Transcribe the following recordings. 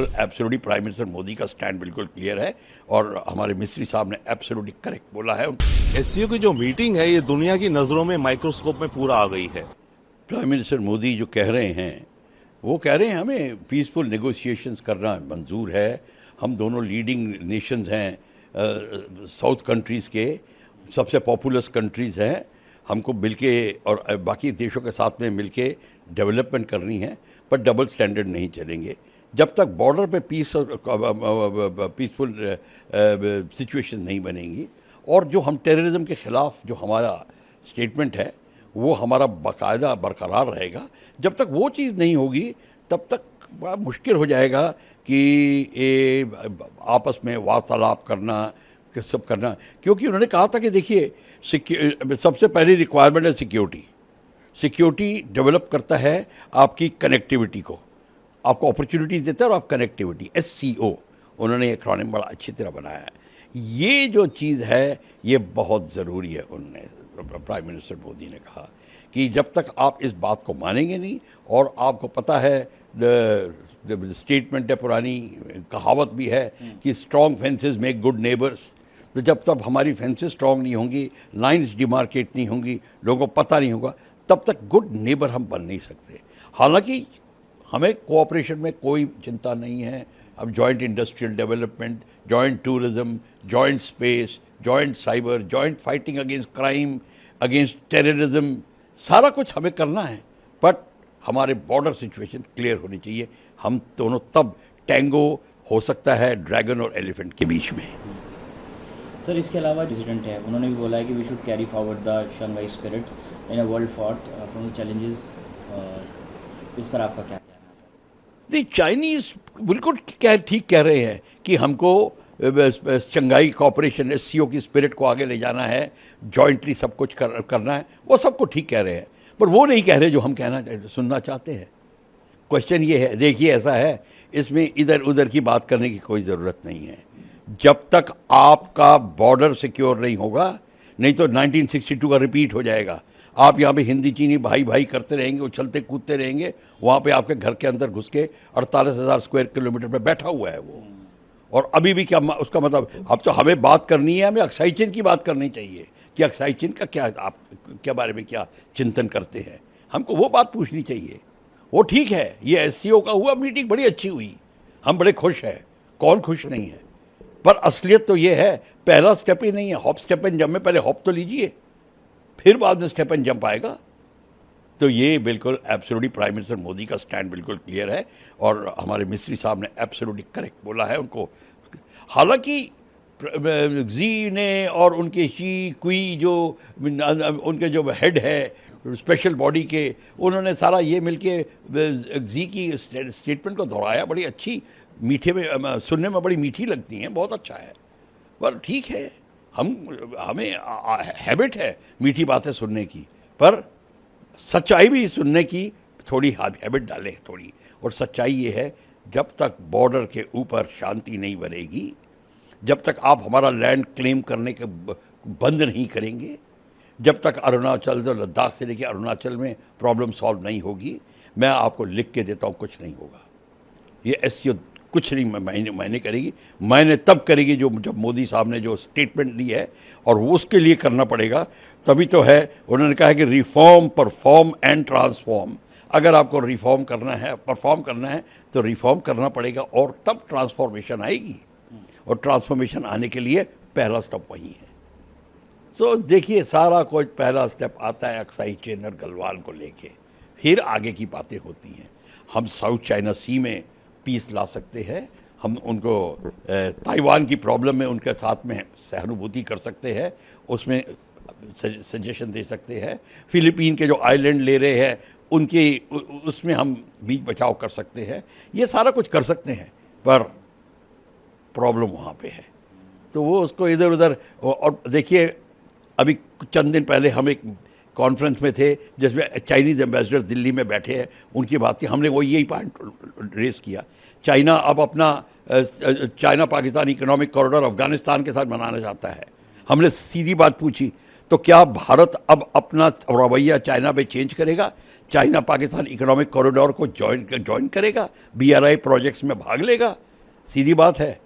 बिल्कुल absolutely prime minister Modi का stand बिल्कुल क्लियर है और हमारे मिस्त्री साहब ने एब्सोल्युटली करेक्ट बोला है। एससीओ की जो मीटिंग है ये दुनिया की नजरों में माइक्रोस्कोप में पूरा आ गई है। प्राइम मिनिस्टर मोदी जो कह रहे हैं वो कह रहे हैं हमें पीसफुल नेगोशिएशंस करना मंजूर है। हम दोनों लीडिंग नेशंस हैं, साउथ कंट्रीज़ के सबसे पॉपुलस कंट्रीज़ हैं। हमको मिलके और बाकी देशों के साथ में मिलके डेवलपमेंट करनी है, पर डबल स्टैंडर्ड नहीं चलेंगे। जब तक बॉर्डर पे पीस और पीसफुल सिचुएशन नहीं बनेंगी और जो हम टेररिज्म के ख़िलाफ़ जो हमारा स्टेटमेंट है वो हमारा बाकायदा बरकरार रहेगा। जब तक वो चीज़ नहीं होगी तब तक बड़ा मुश्किल हो जाएगा कि ये आपस में वार्तालाप करना कि सब करना, क्योंकि उन्होंने कहा था कि देखिए सबसे पहली रिक्वायरमेंट है सिक्योरिटी। सिक्योरिटी डेवलप करता है आपकी कनेक्टिविटी को, आपको अपॉर्चुनिटी देता है और आप कनेक्टिविटी SCO उन्होंने एक्रोनिम बड़ा अच्छी तरह बनाया है। ये जो चीज़ है ये बहुत ज़रूरी है। उन्होंने प्राइम मिनिस्टर मोदी ने कहा कि जब तक आप इस बात को मानेंगे नहीं, और आपको पता है स्टेटमेंट है, पुरानी कहावत भी है कि strong fences make good neighbours. तो जब तक हमारी फेंसेस स्ट्रॉन्ग नहीं होंगी, लाइंस डिमार्केट नहीं होंगी, लोगों को पता नहीं होगा, तब तक गुड नेबर हम बन नहीं सकते। हालांकि हमें कोऑपरेशन में कोई चिंता नहीं है। अब joint industrial development, joint tourism, joint space, joint cyber, joint fighting against crime, against terrorism, सारा कुछ हमें करना है। बट हमारे बॉर्डर सिचुएशन क्लियर होनी चाहिए। हम दोनों तब टैंगो हो सकता है ड्रैगन और एलिफेंट के बीच में। सर, इसके अलावा प्रेसिडेंट है, उन्होंने भी बोला है कि we should carry forward the Shanghai spirit in a world fraught from the challenges. इस पर आपका क्या कहना है? नहीं, चाइनीज़ बिल्कुल ठीक कह रहे हैं कि हमको शंघाई कोऑपरेशन SCO की स्पिरिट को आगे ले जाना है, जॉइंटली सब कुछ करना है। वो सबको ठीक कह रहे हैं, पर वो नहीं कह रहे जो हम सुनना चाहते हैं। क्वेश्चन ये है, देखिए ऐसा है, इसमें इधर उधर की बात करने की कोई ज़रूरत नहीं है। जब तक आपका बॉर्डर सिक्योर नहीं होगा, नहीं तो 1962 का रिपीट हो जाएगा। आप यहाँ पे हिंदी चीनी भाई भाई करते रहेंगे, उछलते कूदते रहेंगे, वहाँ पे आपके घर के अंदर घुस के 48,000 स्क्वायर किलोमीटर पे बैठा हुआ है वो। और अभी भी क्या उसका मतलब, अब तो हमें बात करनी है, हमें अक्साई चीन की बात करनी चाहिए कि अक्साई चीन का क्या, आप क्या बारे में क्या चिंतन करते हैं, हमको वो बात पूछनी चाहिए। वो ठीक है, ये SCO का हुआ, मीटिंग बड़ी अच्छी हुई, हम बड़े खुश हैं, कौन खुश नहीं है। पर असलियत तो ये है, पहला स्टेप ही नहीं है, हॉप स्टेप एंड जंप में पहले हॉप तो लीजिए, फिर बाद में स्टेप एंड जंप आएगा। तो ये बिल्कुल एब्सोल्युटली प्राइम मिनिस्टर मोदी का स्टैंड बिल्कुल क्लियर है और हमारे मिस्त्री साहब ने एब्सोल्युटली करेक्ट बोला है उनको। हालांकि जी ने और उनके शी कुई जो उनके जो हेड है स्पेशल बॉडी के, उन्होंने सारा ये मिलके जी की स्टेटमेंट को दोहराया। बड़ी अच्छी, मीठे में सुनने में बड़ी मीठी लगती हैं, बहुत अच्छा है। पर ठीक है, हमें हैबिट है मीठी बातें सुनने की, पर सच्चाई भी सुनने की थोड़ी हैबिट डालें थोड़ी। और सच्चाई ये है, जब तक बॉर्डर के ऊपर शांति नहीं बनेगी, जब तक आप हमारा लैंड क्लेम करने के बंद नहीं करेंगे, जब तक अरुणाचल और लद्दाख से लेकर अरुणाचल में प्रॉब्लम सॉल्व नहीं होगी, मैं आपको लिख के देता हूँ, कुछ नहीं होगा। ये SCO कुछ नहीं मायने करेगी, मायने तब करेगी जब मोदी साहब ने जो स्टेटमेंट दी है, और वो उसके लिए करना पड़ेगा। तभी तो है, उन्होंने कहा है कि रिफॉर्म, परफॉर्म एंड ट्रांसफॉर्म। अगर आपको रिफॉर्म करना है, परफॉर्म करना है, तो रिफॉर्म करना पड़ेगा और तब ट्रांसफॉर्मेशन आएगी। और ट्रांसफॉर्मेशन आने के लिए पहला स्टेप वही है। तो देखिए, सारा कुछ पहला स्टेप आता है अक्साई चीन और गलवान को लेके, फिर आगे की बातें होती हैं। हम साउथ चाइना सी में पीस ला सकते हैं, हम उनको ताइवान की प्रॉब्लम में उनके साथ में सहानुभूति कर सकते हैं, उसमें सजेशन दे सकते हैं। फिलीपीन के जो आइलैंड ले रहे हैं उनके उसमें हम बीच बचाव कर सकते हैं। ये सारा कुछ कर सकते हैं, पर प्रॉब्लम वहाँ पे है, तो वो उसको इधर उधर। और देखिए, अभी चंद दिन पहले हम एक कॉन्फ्रेंस में थे जिसमें चाइनीज़ एम्बेसडर दिल्ली में बैठे हैं, उनकी बात थी, हमने वो यही पॉइंट रेस किया। चाइना अब अपना China Pakistan economic corridor Afghanistan के साथ बनाना चाहता है। हमने सीधी बात पूछी, तो क्या भारत अब अपना रवैया चाइना पे चेंज करेगा? चाइना पाकिस्तान इकोनॉमिक कॉरिडोर को ज्वाइन करेगा, BRI प्रोजेक्ट्स में भाग लेगा। सीधी बात है,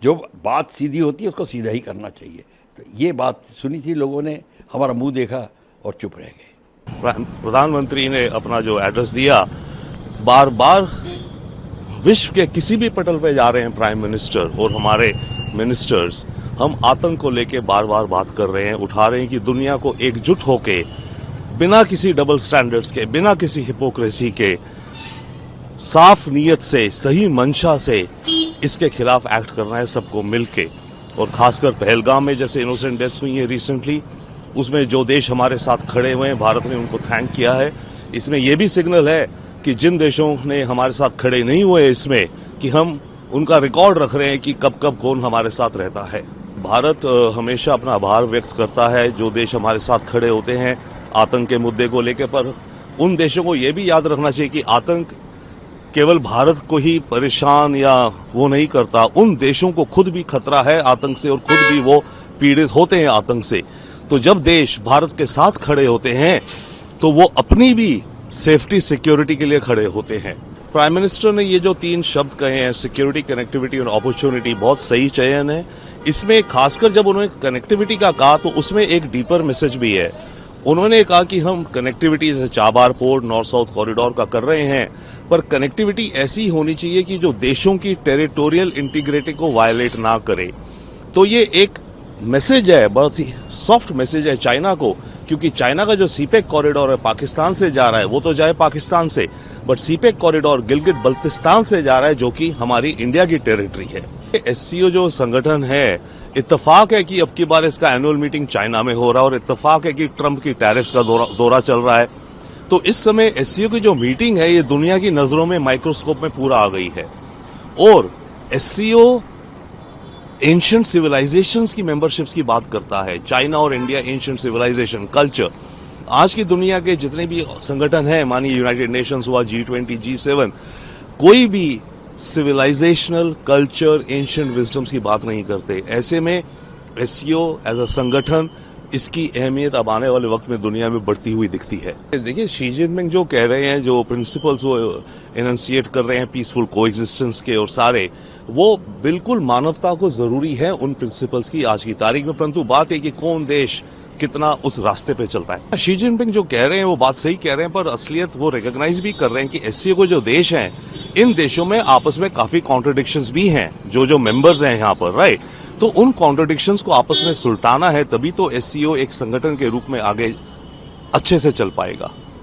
जो बात सीधी होती है उसको सीधा ही करना चाहिए। तो ये बात सुनी थी, लोगों ने हमारा मुंह देखा और चुप रह गए। प्रधानमंत्री ने अपना जो एड्रेस दिया, बार बार विश्व के किसी भी पटल पे जा रहे हैं प्राइम मिनिस्टर और हमारे मिनिस्टर्स, हम आतंक को लेके बार बार बात कर रहे हैं, उठा रहे हैं कि दुनिया को एकजुट होके बिना किसी डबल स्टैंडर्ड्स के, बिना किसी हिपोक्रेसी के, साफ नीयत से, सही मंशा से इसके खिलाफ एक्ट करना है सबको मिलके। और खासकर पहलगाम में जैसे इनोसेंट डेथ्स हुई है रिसेंटली, उसमें जो देश हमारे साथ खड़े हुए हैं, भारत ने उनको थैंक किया है। इसमें यह भी सिग्नल है कि जिन देशों ने हमारे साथ खड़े नहीं हुए इसमें, कि हम उनका रिकॉर्ड रख रहे हैं कि कब कब कौन हमारे साथ रहता है। भारत हमेशा अपना आभार व्यक्त करता है जो देश हमारे साथ खड़े होते हैं आतंक के मुद्दे को लेकर, पर उन देशों को यह भी याद रखना चाहिए कि आतंक केवल भारत को ही परेशान या वो नहीं करता, उन देशों को खुद भी खतरा है आतंक से और खुद भी वो पीड़ित होते हैं आतंक से। तो जब देश भारत के साथ खड़े होते हैं तो वो अपनी भी सेफ्टी सिक्योरिटी के लिए खड़े होते हैं। प्राइम मिनिस्टर ने ये जो 3 शब्द कहे हैं, सिक्योरिटी, कनेक्टिविटी और अपॉर्चुनिटी, बहुत सही चयन है। इसमें खासकर जब उन्होंने कनेक्टिविटी का कहा तो उसमें एक डीपर मैसेज भी है। उन्होंने कहा कि हम कनेक्टिविटी जैसे Chabahar port, north south corridor का कर रहे हैं, पर कनेक्टिविटी ऐसी होनी चाहिए कि जो देशों की टेरिटोरियल इंटीग्रिटी को वायलेट ना करे। तो ये एक मैसेज है, बहुत ही सॉफ्ट मैसेज है चाइना को, क्योंकि चाइना का जो सीपेक कॉरिडोर है पाकिस्तान से जा रहा है, वो तो जाए पाकिस्तान से, but CPEC corridor Gilgit Baltistan से जा रहा है, जो कि हमारी इंडिया की टेरिटरी है। SCO जो संगठन है, इत्तेफाक है कि अब की बार इसका एनुअल मीटिंग चाइना में हो रहा है और इत्तेफाक है कि ट्रंप की टैरिफ्स का दौरा चल रहा है। तो इस समय SCO की जो मीटिंग है ये दुनिया की नजरों में माइक्रोस्कोप में पूरा आ गई है। और SCO एंशिएंट सिविलाइजेशंस की मेंबरशिप्स की बात करता है। चाइना और इंडिया एंशिएंट सिविलाइजेशन, कल्चर, आज की दुनिया के जितने भी संगठन हैं, मानिए यूनाइटेड नेशंस हुआ, G20, G7, कोई भी सिविलाइजेशनल, कल्चर, एंशिएंट विजडम्स की बात नहीं करते। ऐसे में SCO एज अ संगठन, इसकी अहमियत अब आने वाले वक्त में दुनिया में बढ़ती हुई दिखती है। देखिए, शी जिनपिंग जो कह रहे हैं, जो प्रिंसिपल्स वो एनंसिएट कर रहे हैं पीसफुल कोएग्जिस्टेंस के, और सारे वो बिल्कुल मानवता को जरूरी है उन प्रिंसिपल्स की आज की तारीख में, परंतु बात है कि कौन देश कितना उस रास्ते पे चलता है। शी जिनपिंग जो कह रहे हैं वो बात सही कह रहे हैं, पर असलियत वो रिकॉग्नाइज भी कर रहे हैं कि SCO को जो देश हैं, इन देशों में आपस में काफी कॉन्ट्रडिक्शंस भी हैं, जो मेंबर्स हैं यहाँ पर, राइट। तो उन कॉन्ट्रडिक्शंस को आपस में सुलटाना है, तभी तो SCO एक संगठन के रूप में आगे अच्छे से चल पाएगा।